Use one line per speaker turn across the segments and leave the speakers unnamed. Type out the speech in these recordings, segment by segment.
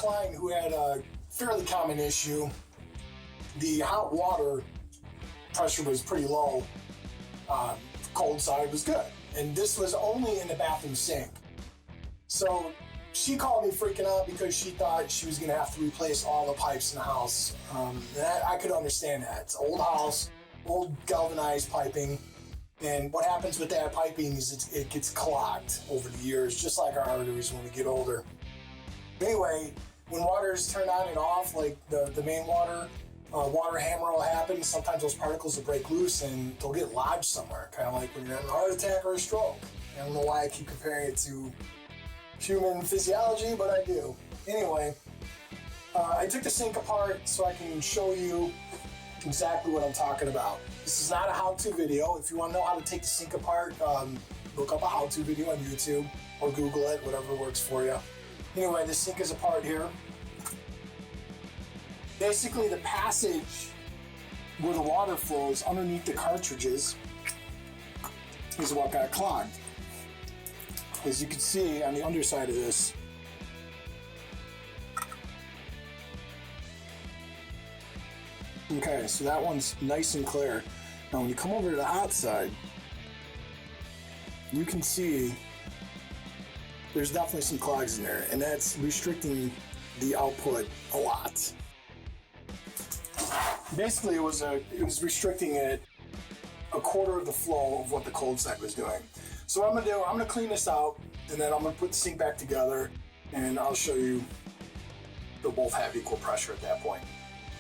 client who had a fairly common issue. The hot water pressure was pretty low. Cold side was good. And this was only in the bathroom sink. So she called me freaking out because she thought she was gonna have to replace all the pipes in the house. I could understand that. It's an old house, old galvanized piping. And what happens with that piping is it gets clogged over the years, just like our arteries when we get older. Anyway, when water is turned on and off, like the main water, water hammer will happen. Sometimes those particles will break loose and they'll get lodged somewhere, kind of like when you're having a heart attack or a stroke. I don't know why I keep comparing it to human physiology, but I do. Anyway, I took the sink apart so I can show you exactly what I'm talking about. This is not a how-to video. If you want to know how to take the sink apart, look up a how-to video on YouTube or Google it, whatever works for you. Anyway, the sink is apart here. Basically, the passage where the water flows underneath the cartridges is what got clogged. As you can see on the underside of this, okay, so that one's nice and clear. Now when you come over to the hot side, you can see there's definitely some clogs in there, and that's restricting the output a lot. Basically, it was restricting it a quarter of the flow of what the cold side was doing. So what I'm gonna do, I'm gonna clean this out, and then I'm gonna put the sink back together, and I'll show you they'll both have equal pressure at that point.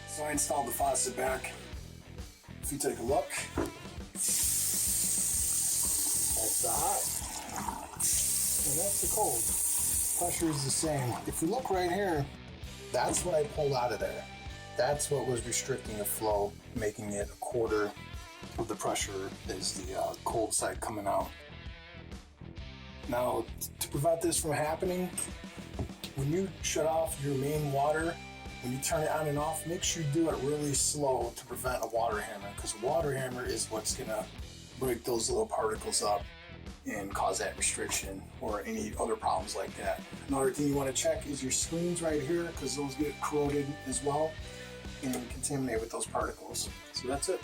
So I installed the faucet back. If you take a look, that's the hot, and that's the cold. Pressure is the same. If you look right here, that's what I pulled out of there. That's what was restricting the flow, making it a quarter of the pressure is the cold side coming out. Now, to prevent this from happening, when you shut off your main water, when you turn it on and off, make sure you do it really slow to prevent a water hammer, because a water hammer is what's gonna break those little particles up and cause that restriction or any other problems like that. Another thing you want to check is your screens right here, because those get corroded as well and contaminated with those particles. So that's it.